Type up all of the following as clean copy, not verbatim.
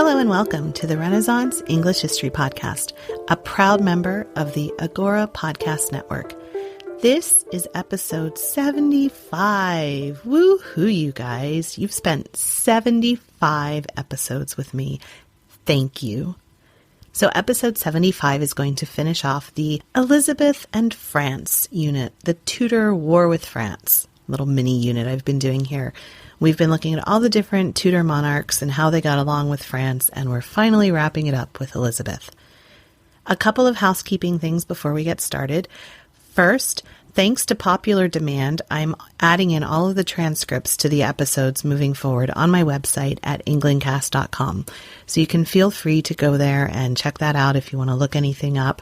Hello and welcome to the Renaissance English History Podcast, a proud member of the Agora Podcast Network. This is episode 75. Woo-hoo, you guys. You've spent 75 episodes with me. Thank you. So episode 75 is going to finish off the Elizabeth and France unit, the Tudor War with France, little mini unit I've been doing here. We've been looking at all the different Tudor monarchs and how they got along with France, and we're finally wrapping it up with Elizabeth. A couple of housekeeping things before we get started. First, thanks to popular demand, I'm adding in all of the transcripts to the episodes moving forward on my website at englandcast.com. So you can feel free to go there and check that out if you want to look anything up.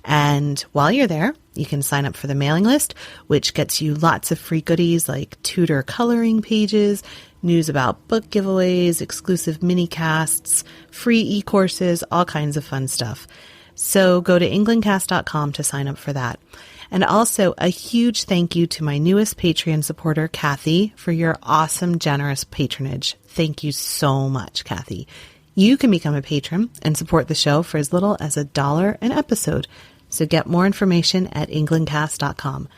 And while you're there, you can sign up for the mailing list, which gets you lots of free goodies like Tudor coloring pages, news about book giveaways, exclusive mini casts, free e-courses, all kinds of fun stuff. So go to englandcast.com to sign up for that. And also a huge thank you to my newest Patreon supporter, Kathy, for your awesome, generous patronage. Thank you so much, Kathy. You can become a patron and support the show for as little as $1 an episode. So get more information at englandcast.com.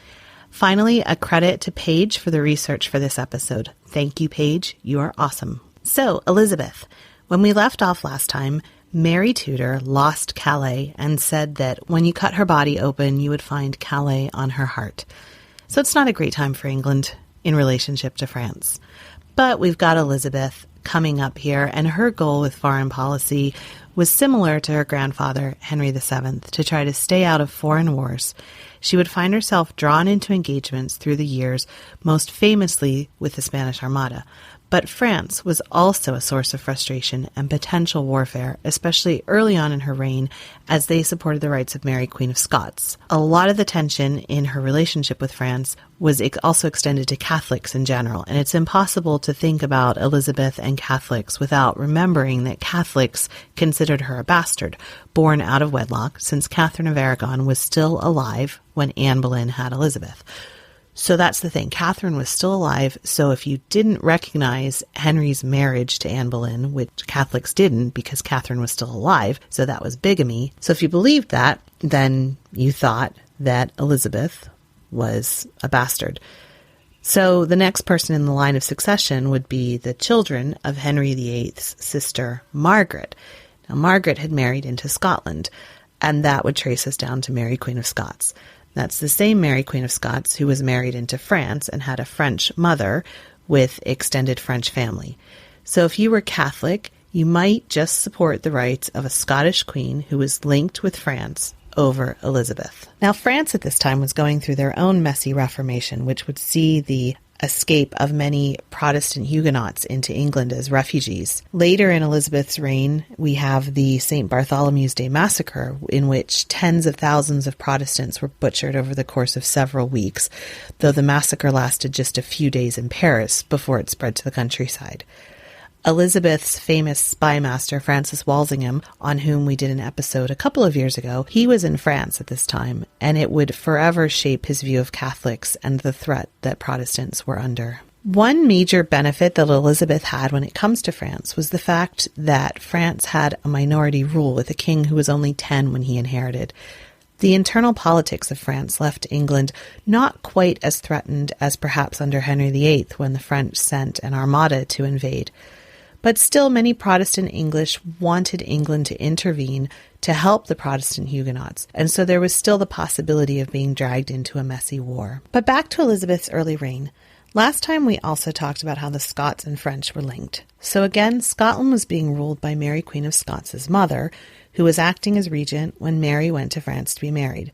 Finally, a credit to Paige for the research for this episode. Thank you, Paige. You are awesome. So, Elizabeth, when we left off last time, Mary Tudor lost Calais and said that when you cut her body open, you would find Calais on her heart. So it's not a great time for England in relationship to France. But we've got Elizabeth coming up here, and her goal with foreign policy was similar to her grandfather, Henry VII, to try to stay out of foreign wars. She would find herself drawn into engagements through the years, most famously with the Spanish Armada. But France was also a source of frustration and potential warfare, especially early on in her reign, as they supported the rights of Mary, Queen of Scots. A lot of the tension in her relationship with France was also extended to Catholics in general, and it's impossible to think about Elizabeth and Catholics without remembering that Catholics considered her a bastard, born out of wedlock, since Catherine of Aragon was still alive when Anne Boleyn had Elizabeth. So that's the thing. Catherine was still alive, so if you didn't recognize Henry's marriage to Anne Boleyn, which Catholics didn't because Catherine was still alive, so that was bigamy. So if you believed that, then you thought that Elizabeth was a bastard. So the next person in the line of succession would be the children of Henry VIII's sister, Margaret. Now, Margaret had married into Scotland, and that would trace us down to Mary, Queen of Scots. That's the same Mary, Queen of Scots, who was married into France and had a French mother with extended French family. So if you were Catholic, you might just support the rights of a Scottish queen who was linked with France over Elizabeth. Now, France at this time was going through their own messy Reformation, which would see the escape of many Protestant Huguenots into England as refugees. Later in Elizabeth's reign, we have the St. Bartholomew's Day massacre, in which tens of thousands of Protestants were butchered over the course of several weeks, though the massacre lasted just a few days in Paris before it spread to the countryside. Elizabeth's famous spy master, Francis Walsingham, on whom we did an episode a couple of years ago, he was in France at this time, and it would forever shape his view of Catholics and the threat that Protestants were under. One major benefit that Elizabeth had when it comes to France was the fact that France had a minority rule with a king who was only 10 when he inherited. The internal politics of France left England not quite as threatened as perhaps under Henry VIII when the French sent an armada to invade. But still, many Protestant English wanted England to intervene to help the Protestant Huguenots, and so there was still the possibility of being dragged into a messy war. But back to Elizabeth's early reign. Last time we also talked about how the Scots and French were linked. So again, Scotland was being ruled by Mary, Queen of Scots' mother, who was acting as regent when Mary went to France to be married.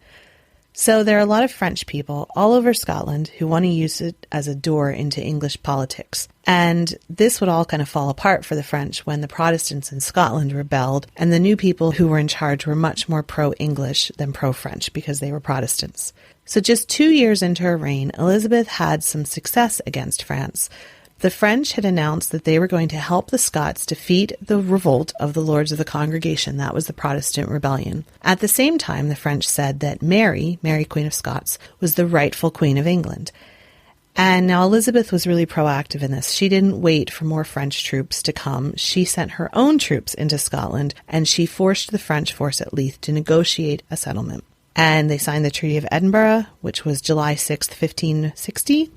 So there are a lot of French people all over Scotland who want to use it as a door into English politics. And this would all kind of fall apart for the French when the Protestants in Scotland rebelled, and the new people who were in charge were much more pro-English than pro-French because they were Protestants. So just 2 years into her reign, Elizabeth had some success against France. The French had announced that they were going to help the Scots defeat the revolt of the Lords of the Congregation. That was the Protestant rebellion. At the same time, the French said that Mary, Queen of Scots, was the rightful Queen of England. And now Elizabeth was really proactive in this. She didn't wait for more French troops to come. She sent her own troops into Scotland, and she forced the French force at Leith to negotiate a settlement. And they signed the Treaty of Edinburgh, which was July 6th, 1560.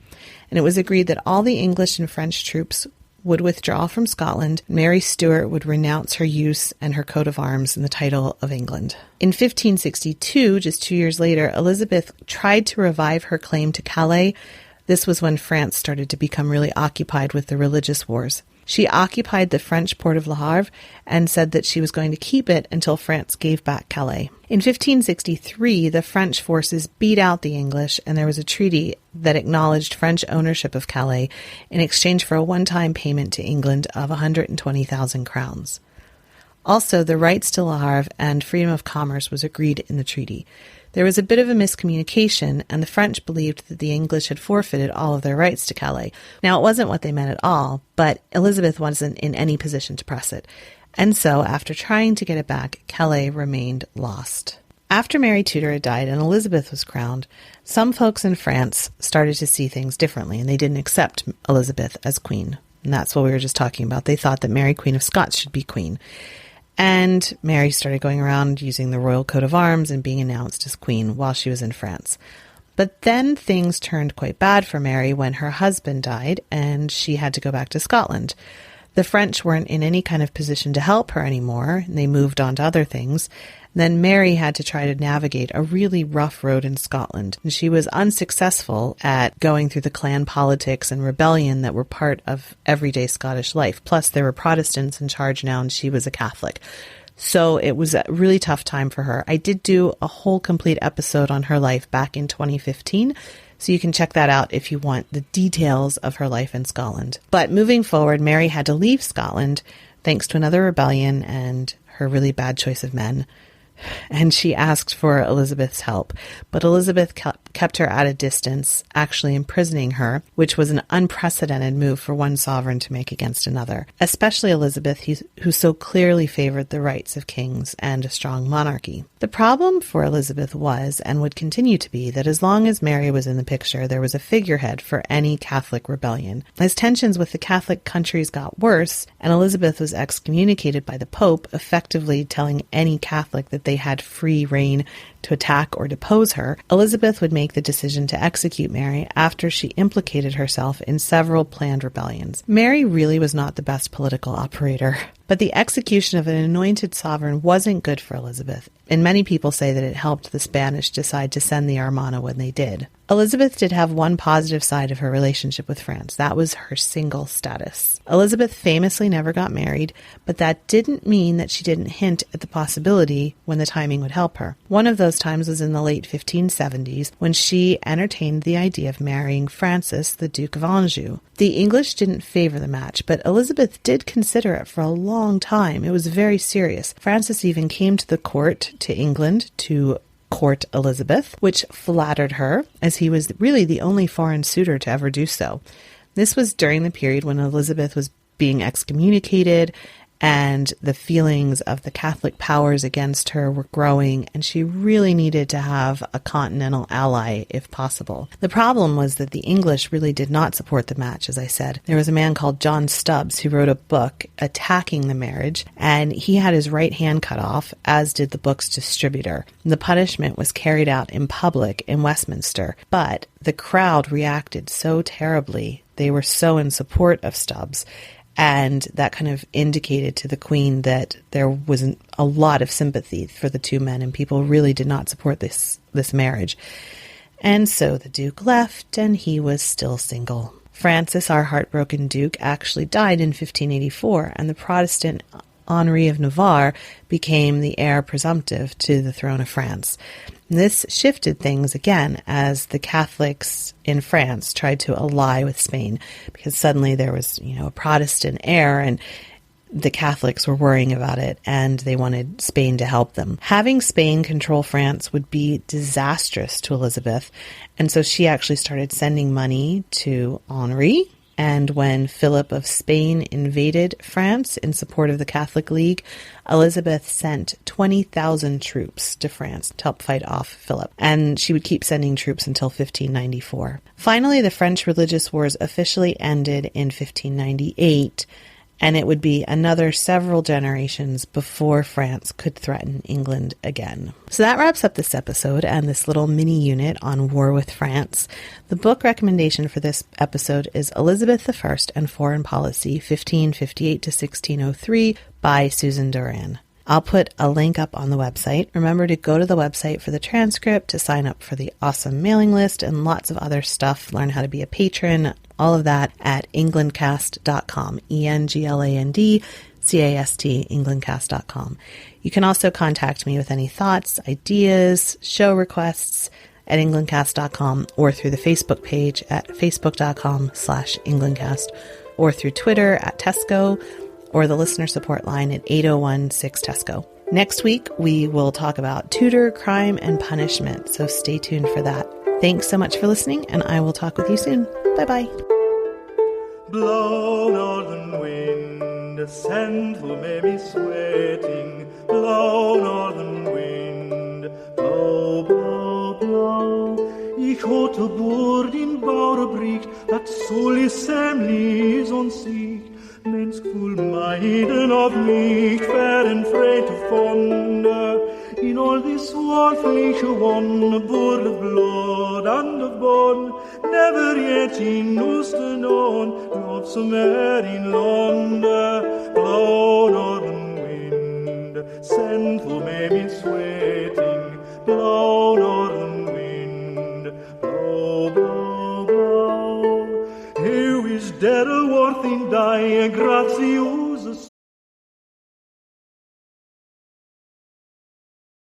And it was agreed that all the English and French troops would withdraw from Scotland. Mary Stuart would renounce her use and her coat of arms and the title of England. In 1562, just 2 years later, Elizabeth tried to revive her claim to Calais. This was when France started to become really occupied with the religious wars. She occupied the French port of Le Havre and said that she was going to keep it until France gave back Calais. In 1563, the French forces beat out the English, and there was a treaty that acknowledged French ownership of Calais in exchange for a one-time payment to England of 120,000 crowns. Also, the rights to Le Havre and freedom of commerce was agreed in the treaty. There was a bit of a miscommunication, and the French believed that the English had forfeited all of their rights to Calais. Now, it wasn't what they meant at all, but Elizabeth wasn't in any position to press it. And so, after trying to get it back, Calais remained lost. After Mary Tudor had died and Elizabeth was crowned, some folks in France started to see things differently, and they didn't accept Elizabeth as queen. And that's what we were just talking about. They thought that Mary, Queen of Scots, should be queen. And Mary started going around using the royal coat of arms and being announced as queen while she was in France. But then things turned quite bad for Mary when her husband died and she had to go back to Scotland. The French weren't in any kind of position to help her anymore, and they moved on to other things. Then Mary had to try to navigate a really rough road in Scotland, and she was unsuccessful at going through the clan politics and rebellion that were part of everyday Scottish life. Plus, there were Protestants in charge now, and she was a Catholic. So it was a really tough time for her. I did do a whole complete episode on her life back in 2015, so you can check that out if you want the details of her life in Scotland. But moving forward, Mary had to leave Scotland thanks to another rebellion and her really bad choice of men. And she asked for Elizabeth's help, but Elizabeth kept her at a distance, actually imprisoning her, which was an unprecedented move for one sovereign to make against another, especially Elizabeth, who so clearly favored the rights of kings and a strong monarchy. The problem for Elizabeth was, and would continue to be, that as long as Mary was in the picture, there was a figurehead for any Catholic rebellion. As tensions with the Catholic countries got worse, and Elizabeth was excommunicated by the Pope, effectively telling any Catholic that they had free reign to attack or depose her, Elizabeth would make the decision to execute Mary after she implicated herself in several planned rebellions. Mary really was not the best political operator, but the execution of an anointed sovereign wasn't good for Elizabeth, and many people say that it helped the Spanish decide to send the Armada when they did. Elizabeth did have one positive side of her relationship with France. That was her single status. Elizabeth famously never got married, but that didn't mean that she didn't hint at the possibility when the timing would help her. One of those times was in the late 1570s when she entertained the idea of marrying Francis, the Duke of Anjou. The English didn't favor the match, but Elizabeth did consider it for a long time. It was very serious. Francis even came to the court to England to court Elizabeth, which flattered her, as he was really the only foreign suitor to ever do so. This was during the period when Elizabeth was being excommunicated, and the feelings of the Catholic powers against her were growing, and she really needed to have a continental ally if possible. The problem was that the English really did not support the match, as I said. There was a man called John Stubbs who wrote a book attacking the marriage, and he had his right hand cut off, as did the book's distributor. The punishment was carried out in public in Westminster, but the crowd reacted so terribly. They were so in support of Stubbs, and that kind of indicated to the Queen that there wasn't a lot of sympathy for the two men, and people really did not support this marriage. And so the Duke left, and he was still single. Francis, our heartbroken Duke, actually died in 1584, and the Protestant Henri of Navarre became the heir presumptive to the throne of France. This shifted things again as the Catholics in France tried to ally with Spain, because suddenly there was, a Protestant heir, and the Catholics were worrying about it, and they wanted Spain to help them. Having Spain control France would be disastrous to Elizabeth, and so she actually started sending money to Henri, And when Philip of Spain invaded France in support of the Catholic League, Elizabeth sent 20,000 troops to France to help fight off Philip. And she would keep sending troops until 1594. Finally, the French religious wars officially ended in 1598, and it would be another several generations before France could threaten England again. So that wraps up this episode and this little mini unit on war with France. The book recommendation for this episode is Elizabeth I and Foreign Policy, 1558 to 1603 by Susan Duran. I'll put a link up on the website. Remember to go to the website for the transcript, to sign up for the awesome mailing list, and lots of other stuff. Learn how to be a patron, all of that at englandcast.com, ENGLANDCAST, englandcast.com. You can also contact me with any thoughts, ideas, show requests at englandcast.com, or through the Facebook page at facebook.com/englandcast, or through Twitter at Tesco, or the listener support line at 8016-TESCO. Next week, we will talk about Tudor crime and punishment, so stay tuned for that. Thanks so much for listening, and I will talk with you soon. Bye-bye. Blow, northern wind, send who may be sweating. Blow, northern wind, blow, blow, blow. Ich hatte Bord in Bauerbricht, dat soll semlis und siegt. Mänskfull meiden of mich, fair and freight of wonder. In all this warfliche wonder, born of blood and of bone, never yet in Oosten known, not some air in London. Blow, northern wind, send who may be sweating. Blow, northern wind, blow, blow, blow. Who is dead or worth in die, grazie